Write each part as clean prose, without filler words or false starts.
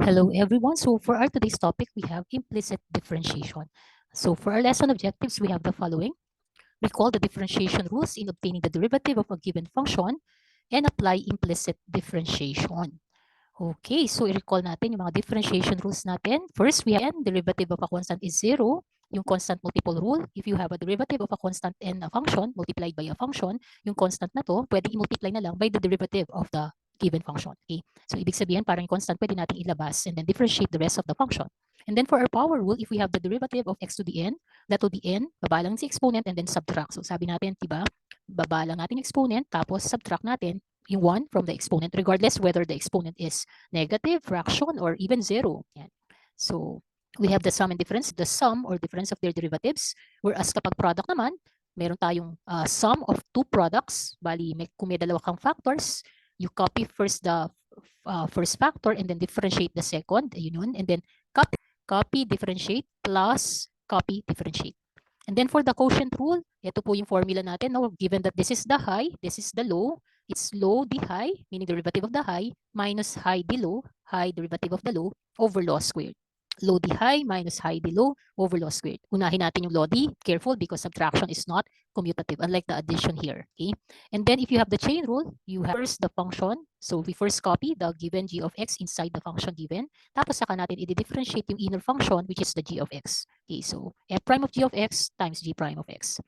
Hello everyone. So for our today's topic, we have implicit differentiation. So for our lesson objectives, we have the following. Recall the differentiation rules in obtaining the derivative of a given function and apply implicit differentiation. Okay, so i-recall natin yung mga differentiation rules natin. First, we have n, derivative of a constant is 0. Yung constant multiple rule, if you have a derivative of a constant n a function multiplied by a function, yung constant na to, pwede i-multiply na lang by the derivative of the given function. Okay, so ibig sabihin, parang yung constant pwede natin ilabas and then differentiate the rest of the function. And then for our power rule, if we have the derivative of x to the n, that will be n, baba lang si exponent and then subtract. So sabi natin, diba, baba lang natin exponent, tapos subtract natin yung 1 from the exponent, regardless whether the exponent is negative, fraction, or even 0. Yan. So we have the sum and difference, the sum or difference of their derivatives. Whereas kapag product naman, meron tayong sum of two products. Bali, kung may dalawa kang factors, you copy first the first factor and then differentiate the second. Yun, and then copy, differentiate, plus copy, differentiate. And then for the quotient rule, ito po yung formula natin. No? Given that this is the high, this is the low, it's low the high, meaning derivative of the high, minus high the low, high derivative of the low, over law squared. Low the high minus high the low over law squared. Unahin natin yung law D. Careful because subtraction is not commutative, unlike the addition here. Okay. And then if you have the chain rule, you have first the function. So we first copy the given g of x inside the function given. Tapos saka natin i-differentiate yung inner function, which is the g of x. Okay, so f prime of g of x times g prime of x.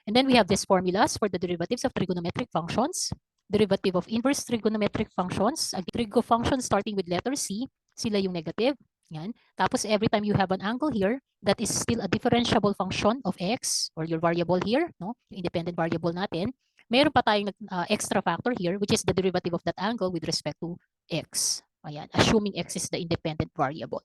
And then we have these formulas for the derivatives of trigonometric functions. Derivative of inverse trigonometric functions. Trigo functions starting with letter C, sila yung negative. Yan. Tapos every time you have an angle here, that is still a differentiable function of x or your variable here, no? Yung independent variable natin. Meron pa tayong extra factor here, which is the derivative of that angle with respect to x. Ayan, assuming x is the independent variable.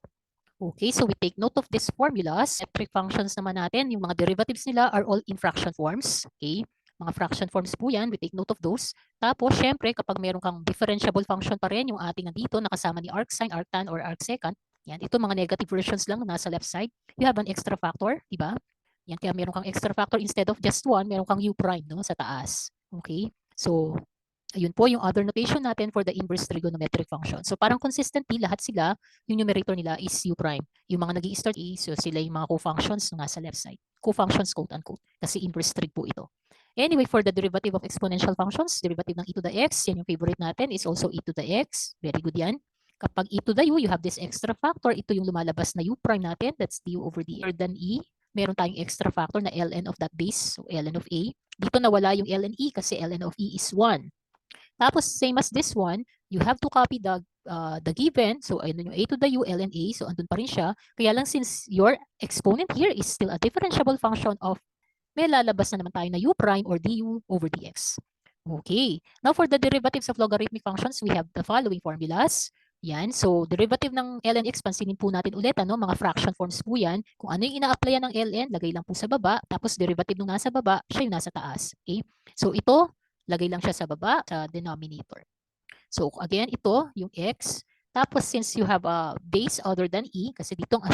Okay, so we take note of these formulas. Metric functions naman natin, yung mga derivatives nila are all in fraction forms. Okay, mga fraction forms po yan. We take note of those. Tapos, syempre, kapag meron kang differentiable function pa rin, yung ating nandito, nakasama ni arcsine, arctan, or arcsecond, yan, ito mga negative versions lang nasa left side. You have an extra factor, di ba? Yan, kaya meron kang extra factor instead of just 1, meron kang u prime, no, sa taas. Okay, so ayun po yung other notation natin for the inverse trigonometric function. So parang consistently, lahat sila, yung numerator nila is u prime. Yung mga nag-i-start so sila yung mga co-functions na nasa left side. Co-functions, quote-unquote, kasi inverse trig po ito. Anyway, for the derivative of exponential functions, derivative ng e to the x, yan yung favorite natin, is also e to the x. Very good yan. Kapag e to the u, you have this extra factor. Ito yung lumalabas na u prime natin. That's du over d than e. Meron tayong extra factor na ln of that base, so ln of a. Dito nawala yung ln e kasi ln of e is 1. Tapos, same as this one, you have to copy the given. So, ayun yung a to the u, ln a. So, andun pa rin siya. Kaya lang since your exponent here is still a differentiable function of, may lalabas na naman tayo na u prime or du over dx. Okay. Now, for the derivatives of logarithmic functions, we have the following formulas. Yan. So, derivative ng ln x, pansinin po natin ulit, ano, mga fraction forms po yan. Kung ano yung ina-applyan ng ln, lagay lang po sa baba. Tapos, derivative nung nasa baba, siya yung nasa taas. Okay. So, ito, lagay lang siya sa baba, sa denominator. So again, ito yung x. Tapos since you have a base other than e, kasi ditong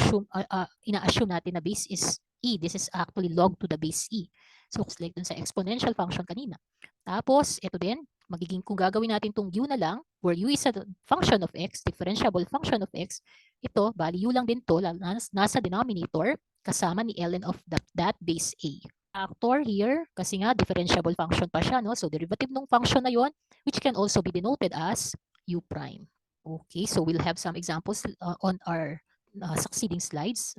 ina-assume natin na base is e. This is actually log to the base e. So like dun sa exponential function kanina. Tapos ito din, magiging kung gagawin natin tong u na lang, where u is a function of x, differentiable function of x, ito, bali u lang din to, nasa denominator, kasama ni ln of that base a. Factor here, kasi nga differentiable function pa siya, no? So derivative ng function na yon, which can also be denoted as u prime. Okay, so we'll have some examples on our succeeding slides.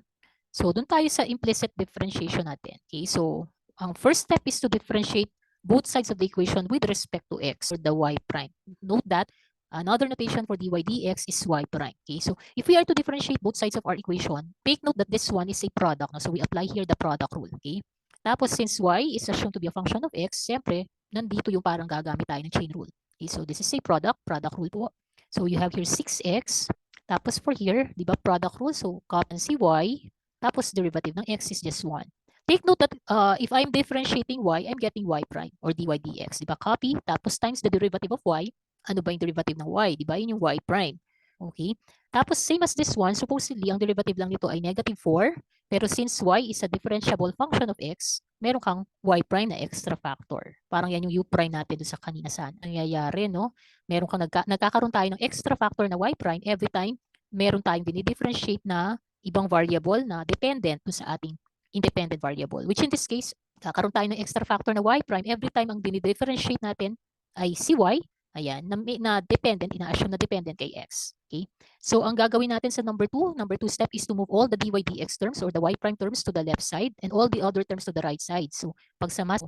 So doon tayo sa implicit differentiation natin. Okay, so ang first step is to differentiate both sides of the equation with respect to x or the y prime. Note that another notation for dy dx is y prime. Okay, so if we are to differentiate both sides of our equation, take note that this one is a product. No? So we apply here the product rule. Okay, tapos since y is assumed to be a function of x, siyempre, nandito yung parang gagamit tayo ng chain rule. Okay, so this is a product rule po. So you have here 6x. Tapos for here, di ba, product rule. So copy si y. Tapos derivative ng x is just 1. Take note that if I'm differentiating y, I'm getting y prime or dy dx. Di ba, copy. Tapos times the derivative of y. Ano ba yung derivative ng y? Di ba, yun yung y prime. Okay. Tapos same as this one, supposedly, ang derivative lang nito ay negative 4. Pero since y is a differentiable function of x, meron kang y prime na extra factor. Parang yan yung u prime natin sa kanina saan. Ang nangyayari, no? Meron kang nagkakaroon tayo ng extra factor na y prime every time meron tayong dinidifferentiate na ibang variable na dependent sa ating independent variable, which in this case, kakaroon tayo ng extra factor na y prime every time ang dinidifferentiate natin ay si y, ayan, na dependent, ina-assume na dependent kay x. Okay? So ang gagawin natin sa number 2 step is to move all the dy dx terms or the y prime terms to the left side and all the other terms to the right side. So pagsama,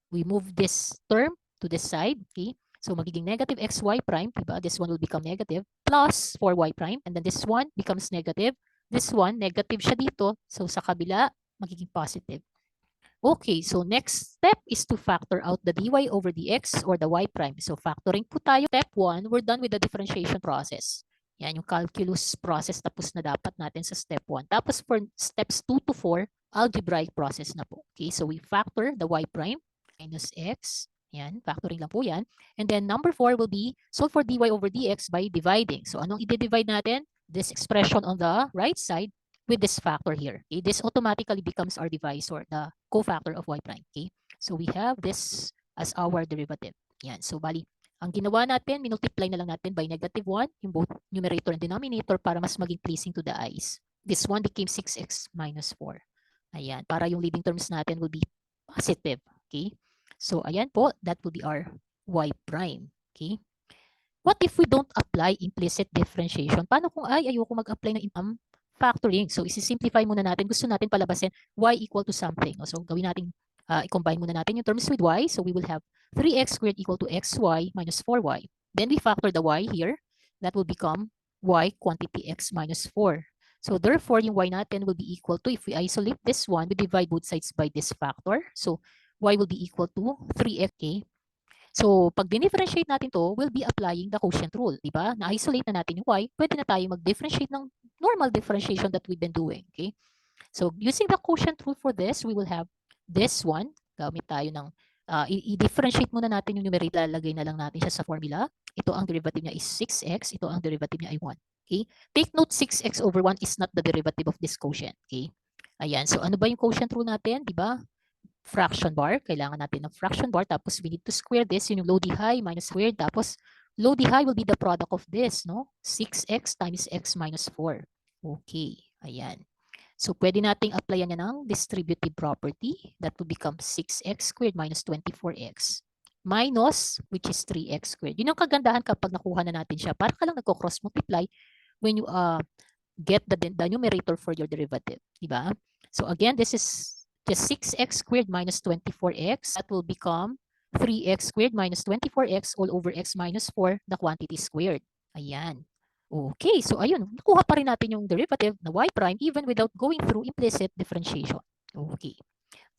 we move this term to this side. Okay? So magiging negative xy prime, diba? This one will become negative plus 4y prime and then this one becomes negative. This one, negative siya dito. So sa kabila, magiging positive. Okay, so next step is to factor out the dy over dx or the y prime. So factoring po tayo. Step 1, we're done with the differentiation process. Yan yung calculus process tapos na dapat natin sa step 1. Tapos for steps 2 to 4, algebraic process na po. Okay, so we factor the y prime minus x. Yan, factoring lang po yan. And then number 4 will be solve for dy over dx by dividing. So anong i-divide natin? This expression on the right side with this factor here. Okay? This automatically becomes our divisor, the cofactor of y prime. Okay? So we have this as our derivative. Yan. So bali, ang ginawa natin, minultiply na lang natin by negative 1, yung both numerator and denominator para mas maging pleasing to the eyes. This one became 6x minus 4. Ayan. Para yung leading terms natin will be positive. Okay? So ayan po, that will be our y prime. Okay? What if we don't apply implicit differentiation? Paano kung ayoko mag-apply ng factoring? So isi-simplify muna natin. Gusto natin palabasin y equal to something. So gawin natin, i-combine muna natin yung terms with y. So we will have 3x squared equal to xy minus 4y. Then we factor the y here. That will become y quantity x minus 4. So therefore, yung y natin will be equal to, if we isolate this one, we divide both sides by this factor. So y will be equal to 3x. So, pag dinifferentiate natin to, we'll be applying the quotient rule, di ba? Na-isolate na natin yung y, pwede na tayo mag-differentiate ng normal differentiation that we've been doing, okay? So, using the quotient rule for this, we will have this one. Gamit tayo ng, i-differentiate muna natin yung numerator, lalagay na lang natin siya sa formula. Ito ang derivative niya is 6x, ito ang derivative niya ay 1, okay? Take note, 6x over 1 is not the derivative of this quotient, okay? Ayan, so ano ba yung quotient rule natin, di ba? Fraction bar. Kailangan natin ng fraction bar. Tapos we need to square this. Yun yung low d high minus squared. Tapos low d high will be the product of this, no? 6x times x minus 4. Okay. Ayan. So pwede nating applyan niya ng distributive property. That will become 6x squared minus 24x minus, which is 3x squared. Yun ang kagandahan kapag nakuha na natin siya. Para ka lang nagko-cross multiply when you get the numerator for your derivative. Diba? So again, this is just 6x squared minus 24x. That will become 3x squared minus 24x all over x minus 4, the quantity squared. Ayan. Okay, so ayun, nakuha pa rin natin yung derivative na y prime even without going through implicit differentiation. Okay.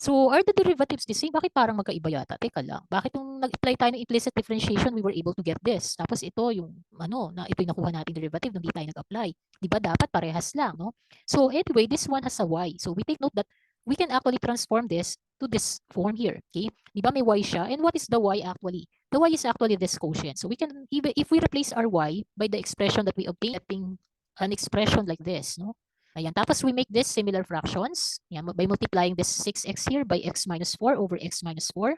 So, are the derivatives the same? Bakit parang magkaiba yata? Teka lang. Bakit nung nag-apply tayo ng implicit differentiation, we were able to get this? Tapos ito yung, ito yung nakuha nating derivative nung di tayo nag-apply. Di ba dapat parehas lang, no? So, anyway, this one has a y. So, we take note that we can actually transform this to this form here, okay? Di ba may y siya? And what is the y actually? The y is actually this quotient. So, we can, even if we replace our y by the expression that we obtain, an expression like this, no? Ayan. Tapos we make this similar fractions. Ayan, by multiplying this 6x here by x minus 4 over x minus 4.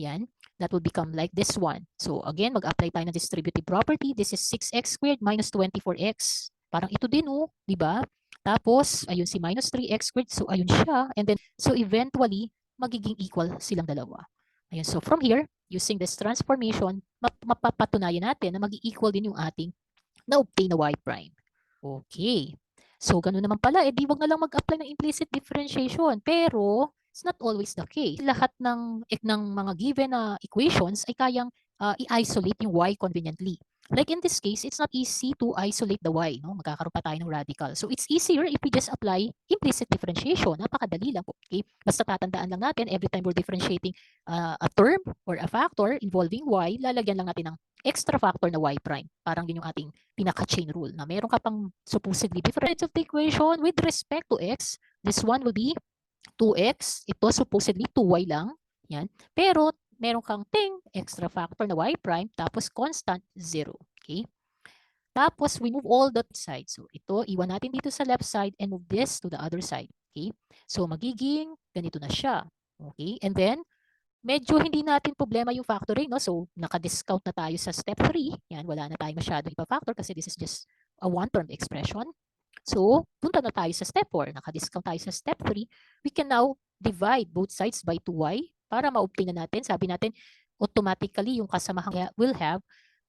Ayan. That will become like this one. So again, mag-apply tayo ng distributive property. This is 6x squared minus 24x. Parang ito din, oh. Diba? Tapos, ayun si minus 3x squared. So ayun siya. And then, so eventually, magiging equal silang dalawa. Ayan. So from here, using this transformation, mapapatunayan natin na mag-equal din yung ating na-obtain na y prime. Okay. So, ganun naman pala, di wag na lang mag-apply ng implicit differentiation. Pero, it's not always the case. Lahat ng mga given na equations ay kayang i-isolate yung y conveniently. Like in this case, it's not easy to isolate the y. No? Magkakaroon pa tayo ng radical. So, it's easier if we just apply implicit differentiation. Napakadali lang po. Okay? Basta tatandaan lang natin, every time we're differentiating a term or a factor involving y, lalagyan lang natin ng extra factor na y prime. Parang yun yung ating pinaka-chain rule na meron ka pang supposedly different of the equation with respect to x. This one will be 2x. Ito supposedly 2y lang. Yan. Pero meron kang extra factor na y prime tapos constant 0. Okay? Tapos we move all the sides. So ito, iwan natin dito sa left side and move this to the other side. Okay? So magiging ganito na siya. Okay? And then, medyo hindi natin problema yung factoring, no? So, naka-discount na tayo sa step 3. Yan, wala na tayo masyadong ipa-factor kasi this is just a one-term expression. So, punta na tayo sa step 4. Naka-discount tayo sa step 3. We can now divide both sides by 2y para ma-obtain na natin. Sabi natin, automatically yung kasamahan will have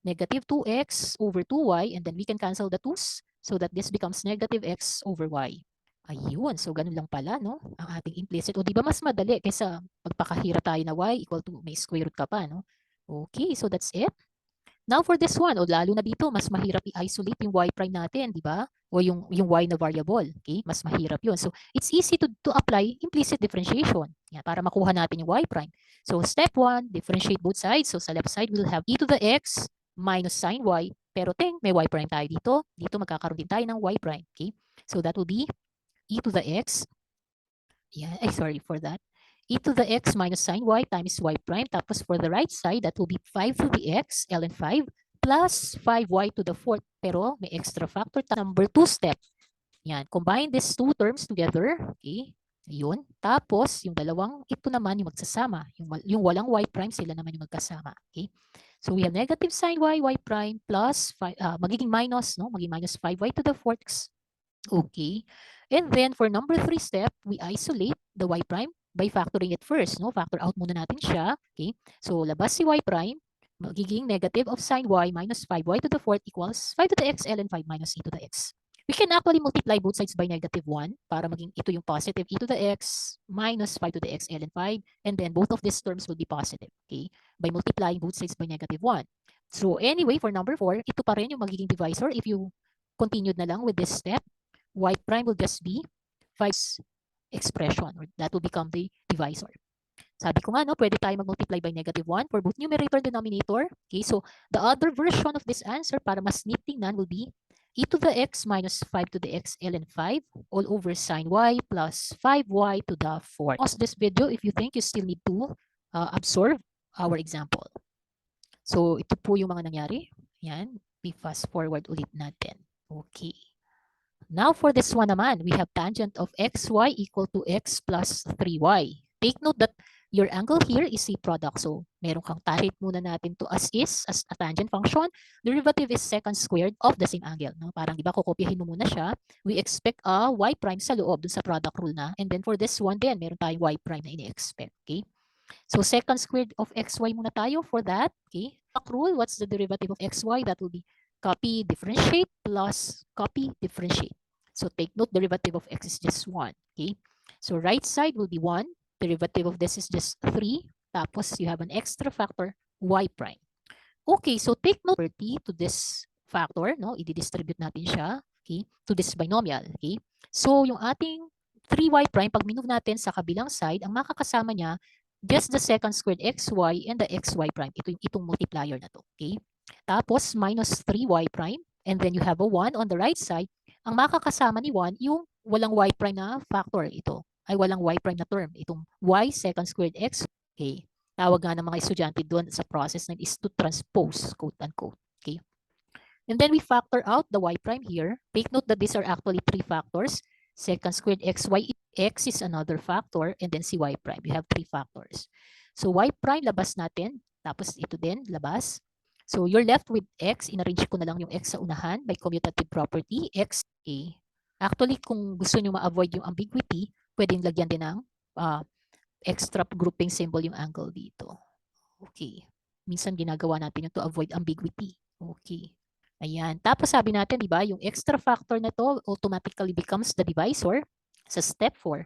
negative 2x over 2y, and then we can cancel the 2's so that this becomes negative x over y. Ayun, so ganun lang pala, no? Ang ating implicit. O di ba mas madali kaysa magpakahirap tayo na y equal to may square root ka pa, no? Okay, so that's it. Now for this one, o lalo na dito, mas mahirap i-isolate yung y prime natin, di ba? O yung y na variable, okay? Mas mahirap yun. So it's easy to apply implicit differentiation. Yan, para makuha natin yung y prime. So step 1, differentiate both sides. So sa left side, we'll have e to the x minus sine y. Pero may y prime tayo dito. Dito magkakaroon din tayo ng y prime, okay? So that will be e to the x. Yeah, sorry for that. E to the x minus sine y times y prime. Tapos for the right side, that will be 5 to the x, ln 5, plus 5y to the fourth. Pero may extra factor. Number 2 step. Yan. Combine these two terms together. Okay. Yun. Tapos, yung dalawang, ito naman yung magsasama. Yung walang y prime, sila naman yung magkasama. Okay. So we have negative sine y, y prime, plus 5, magiging minus, no? Magiging minus 5y to the fourth. Okay. And then for number 3 step, we isolate the y prime by factoring it first. No? Factor out muna natin siya. Okay. So labas si y prime, magiging negative of sine y minus 5y to the fourth equals 5 to the x ln 5 minus e to the x. We can actually multiply both sides by negative 1 para maging ito yung positive e to the x minus 5 to the x ln 5. And then both of these terms will be positive. Okay. By multiplying both sides by negative 1. So anyway, for number 4, ito pa rin yung magiging divisor if you continued na lang with this step. Y prime will just be 5's expression, or that will become the divisor. Sabi ko nga, no, pwede tayo mag-multiply by negative 1 for both numerator and denominator. Okay, so the other version of this answer, para mas neat tingnan, will be e to the x minus 5 to the x ln 5 all over sine y plus 5y to the 4th. Pause this video if you think you still need to absorb our example. So ito po yung mga nangyari. Yan, i-fast forward ulit natin. Okay. Now for this one naman, we have tangent of xy equal to x plus 3y. Take note that your angle here is a product. So meron kang tangent muna natin to as is, as a tangent function. Derivative is secant squared of the same angle. No? Parang di ba kukopyahin mo muna siya. We expect a y prime sa loob dun sa product rule na. And then for this one din, meron tayong y prime na ini-expect. Okay? So secant squared of xy muna tayo for that. Okay? Rule, what's the derivative of xy? That will be copy differentiate plus copy differentiate. So take note, derivative of x is just 1. Okay? So right side will be 1. Derivative of this is just 3. Tapos you have an extra factor, y prime. Okay, so take note to this factor, no? I-distribute natin siya, okay, to this binomial. Okay? So yung ating 3y prime, pag minove natin sa kabilang side, ang makakasama niya, just the secant squared xy and the xy prime. Itong multiplier na to. Okay? Tapos minus 3y prime. And then you have a 1 on the right side. Ang makakasama ni 1, yung walang y prime na factor. Ito ay walang y prime na term. Itong y secant squared x. Okay. Tawag nga ng mga estudyante doon sa process na is to transpose, quote unquote. Okay. And then we factor out the y prime here. Take note that these are actually 3 factors. Secant squared xy, x is another factor, and then si y prime. You have 3 factors. So y prime labas natin. Tapos ito din labas. So you're left with x. Inarrange ko na lang yung x sa unahan by commutative property, x, a. Actually, kung gusto nyo ma-avoid yung ambiguity, pwedeng lagyan din ng extra grouping symbol yung angle dito. Okay. Minsan ginagawa natin yung to avoid ambiguity. Okay. Ayan. Tapos sabi natin, di ba, yung extra factor na to automatically becomes the divisor sa step 4.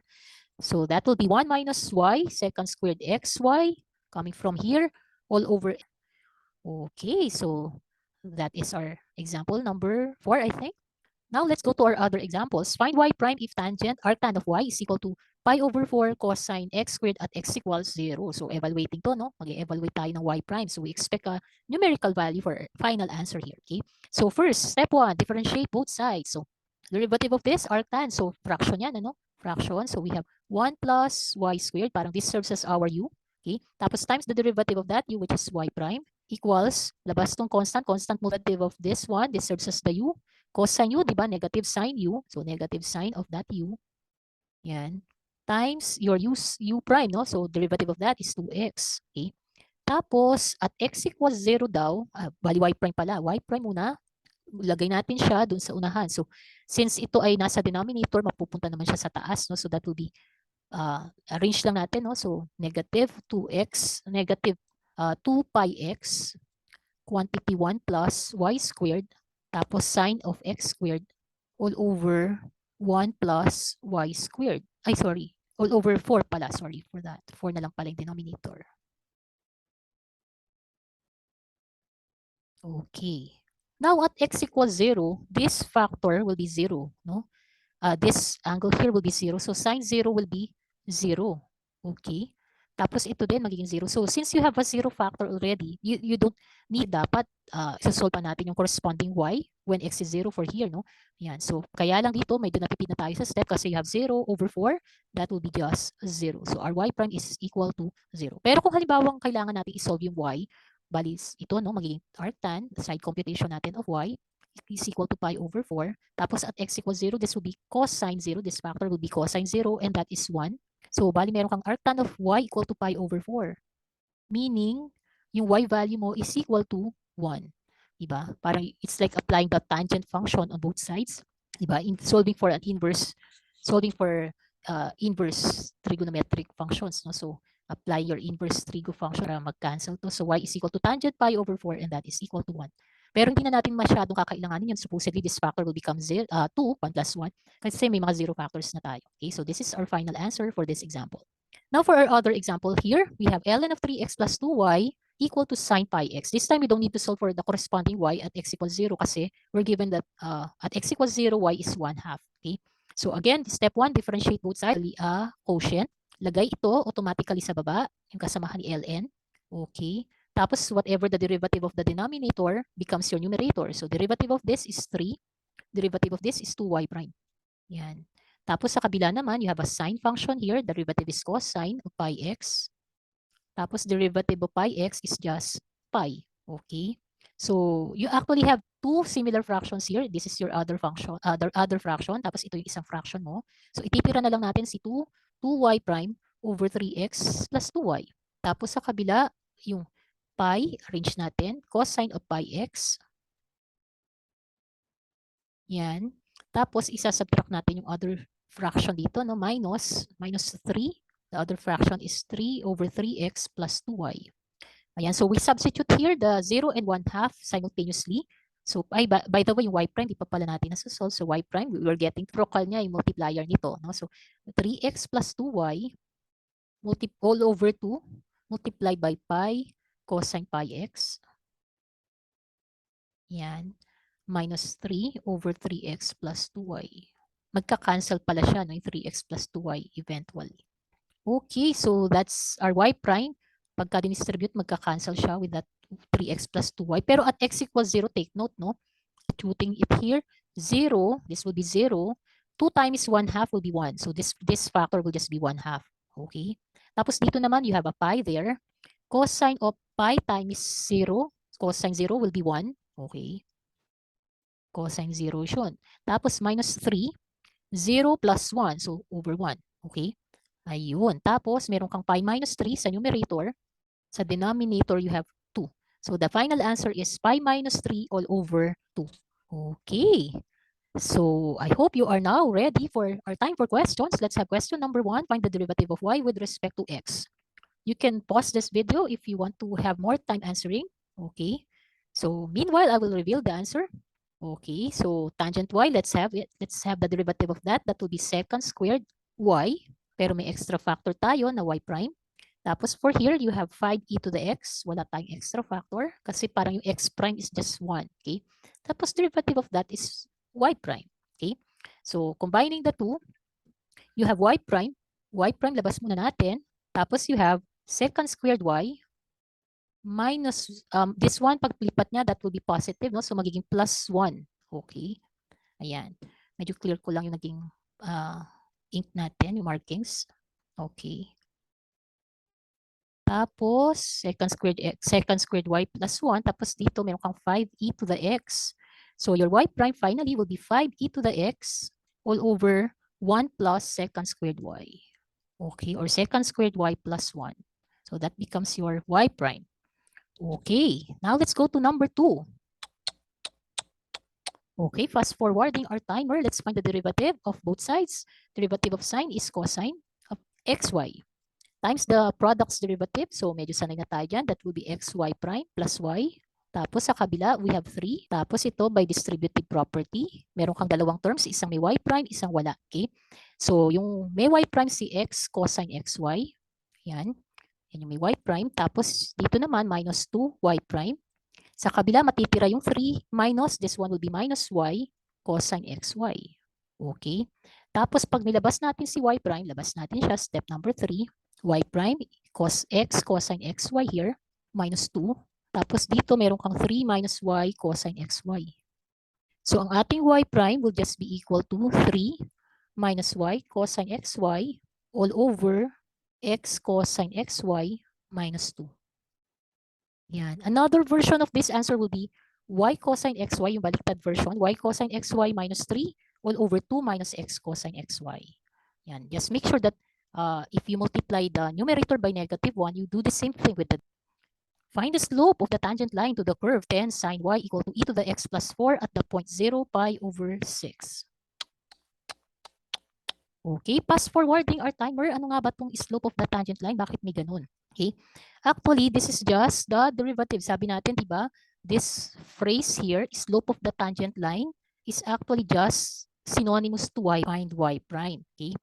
So that will be 1 minus y, secant squared xy, coming from here, all over. Okay, so that is our example number 4, I think. Now let's go to our other examples. Find y prime if tangent arctan of y is equal to pi over 4 cosine x squared at x equals 0. So evaluating to, no? Mag-evaluate tayo ng y prime. So we expect a numerical value for our final answer here. Okay. So first, step 1, differentiate both sides. So derivative of this arctan. So fraction yan, ano? Fraction. So we have 1 plus y squared. Parang this serves as our u. Okay. Tapos times the derivative of that u, which is y prime, equals, labas tong constant derivative of this one, this serves as the u. Cosine u, di ba? Negative sine u. So negative sine of that u. Yan. Times your u prime, no? So derivative of that is 2x. Okay. Tapos, at x equals 0 daw, bali y prime pala. Y prime muna. lagay natin siya dun sa unahan. So, since ito ay nasa denominator, mapupunta naman siya sa taas, no? So, that will be, arrange lang natin, no? So, negative 2x, negative 2 pi x, quantity 1 plus y squared, tapos sine of x squared, all over 1 plus y squared. Ay, sorry. All over 4 pala. Sorry for that. 4 na lang pala yung denominator. Okay. Now at x equals 0, this factor will be 0, no? This angle here will be 0. So sine 0 will be 0. Okay? Tapos ito din magiging 0. So since you have a 0 factor already, you don't need dapat isasolve pa natin yung corresponding y when x is 0 for here, no? Yan. So kaya lang dito medyo napipid na tayo sa step kasi you have 0 over 4, that will be just 0. So our y prime is equal to 0. Pero kung halimbawang kailangan natin isolve yung y, balis ito, no, magiging arctan, side computation natin of y is equal to pi over 4. Tapos at x equals 0, this will be cosine 0. This factor will be cosine 0 and that is 1. So, bali meron kang arctan of y equal to pi over 4. Meaning, yung y value mo is equal to 1. Diba? Parang it's like applying the tangent function on both sides. Diba? In solving for an inverse, solving for inverse trigonometric functions. No? So, apply your inverse trigo function para mag-cancel to. So, y is equal to tangent pi over 4 and that is equal to 1. Pero hindi na natin masyadong kakailanganin yun. Supposedly, this factor will become 2, 1 plus 1. Kasi may mga zero factors na tayo. Okay, so this is our final answer for this example. Now for our other example here, we have ln of 3x plus 2y equal to sine pi x. This time, we don't need to solve for the corresponding y at x equals 0 kasi we're given that at x equals 0, y is 1 half. Okay? So again, step 1, differentiate both sides. Quotient. Lagay ito automatically sa baba, yung kasamahan ni ln. Okay? Tapos whatever the derivative of the denominator becomes your numerator. So derivative of this is 3. Derivative of this is 2y prime. Yan. Tapos sa kabila naman, you have a sine function here. Derivative is cosine of pi x. Tapos derivative of pi x is just pi. Okay? So you actually have two similar fractions here. This is your other function, other fraction. Tapos ito yung isang fraction mo. So ititira na lang natin si 2y prime over 3x plus 2y. Tapos sa kabila, yung pi, arrange natin, cosine of pi x. Yan. Tapos isa-subtract natin yung other fraction dito, no? Minus 3. The other fraction is 3 over 3x plus 2y. Ayan, so we substitute here the 0 and 1 half simultaneously. So, by the way, yung y prime, di pa pala natin nasa-solve. So, y prime, we were getting radical niya, yung multiplier nito. No? So, 3x plus 2y all over 2 multiplied by pi cosine pi x. Yan. Minus 3 over 3x plus 2y. Magka-cancel pala siya, no, yung 3x plus 2y eventually. Okay, so that's our y prime. Pagka dinistribute, magka-cancel siya with that 3x plus 2y. Pero at x equals 0, take note, no? Substituting it here, 0, this will be 0. 2 times 1 half will be 1. So this factor will just be 1 half. Okay? Tapos dito naman, you have a pi there. Cosine of pi times 0. Cosine 0 will be 1. Okay? Cosine 0 yun. Tapos minus 3. 0 plus 1. So over 1. Okay? Ayun. Tapos, meron kang pi minus 3 sa numerator. Sa denominator, you have 2. So, the final answer is pi minus 3 all over 2. Okay. So, I hope you are now ready for our time for questions. Let's have question number 1. Find the derivative of y with respect to x. You can pause this video if you want to have more time answering. Okay. So, meanwhile, I will reveal the answer. Okay. So, tangent y, let's have it. Let's have the derivative of that. That will be secant squared y. Pero may extra factor tayo na y prime. Tapos for here, you have 5e to the x. Wala tayong extra factor kasi parang yung x prime is just 1. Okay? Tapos derivative of that is y prime. Okay? So combining the two, you have y prime. Y prime, labas muna natin. Tapos you have secant squared y minus, this one, paglipat niya, that will be positive. No? So magiging plus 1. Okay? Ayan. Medyo clear ko lang yung naging ink natin, yung markings. Okay. Tapos, secant squared y plus 1. Tapos dito, meron kang 5e to the x. So, your y prime finally will be 5e to the x all over 1 plus secant squared y. Okay, or secant squared y plus 1. So, that becomes your y prime. Okay, now let's go to number 2. Okay, fast forwarding our timer. Let's find the derivative of both sides. Derivative of sine is cosine of xy times the product's derivative. So medyo sanay na tayo dyan. That will be xy prime plus y. Tapos sa kabila, we have 3. Tapos ito by distributive property. Meron kang dalawang terms. Isang may y prime, isang wala. Okay? So yung may y prime si x cosine xy. Yan. Yan yung may y prime. Tapos dito naman minus 2 y prime. Sa kabila, matitira yung 3 minus, this one will be minus y cosine xy. Okay? Tapos pag nilabas natin si y prime, labas natin siya, step number 3, y prime cos x cosine xy here, minus 2. Tapos dito meron kang 3 minus y cosine xy. So ang ating y prime will just be equal to 3 minus y cosine xy all over x cosine xy minus 2. Yan. Another version of this answer will be y cosine xy, yung baliktad version, y cosine xy minus 3 all over 2 minus x cosine xy. Yan. Just make sure that if you multiply the numerator by negative 1, you do the same thing with the. Find the slope of the tangent line to the curve 10 sine y equal to e to the x plus 4 at the point 0 pi over 6. Okay, fast forwarding our timer. Ano nga ba itong slope of the tangent line? Bakit may ganun? Okay, actually, this is just the derivative. Sabi natin, di ba, this phrase here, slope of the tangent line, is actually just synonymous to y, find y prime. Okay,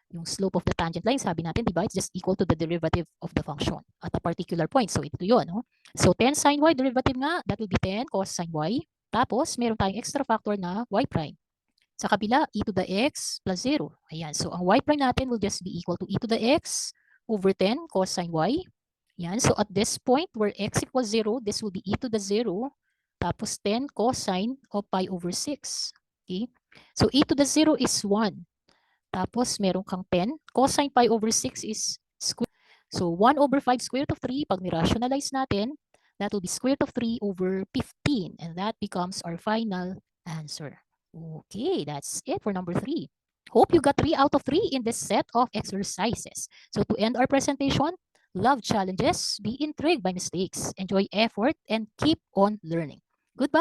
yung slope of the tangent line, sabi natin, di ba, it's just equal to the derivative of the function at a particular point. So, ito yun. No? So, 10 sine y derivative nga, that will be 10 cos sine y. Tapos, meron tayong extra factor na y prime. Sa kabila, e to the x plus 0. Ayan. So, ang y prime natin will just be equal to e to the x over 10 cosine y. Ayan. So, at this point where x equals 0, this will be e to the 0 tapos 10 cosine of pi over 6. Okay? So, e to the 0 is 1. Tapos, meron kang 10. Cosine pi over 6 is square. So, 1 over 5 square root of 3, pag ni-rationalize natin, that will be square root of 3 over 15. And that becomes our final answer. Okay, that's it for number 3. Hope you got 3 out of 3 in this set of exercises. So to end our presentation, love challenges, be intrigued by mistakes, enjoy effort, and keep on learning.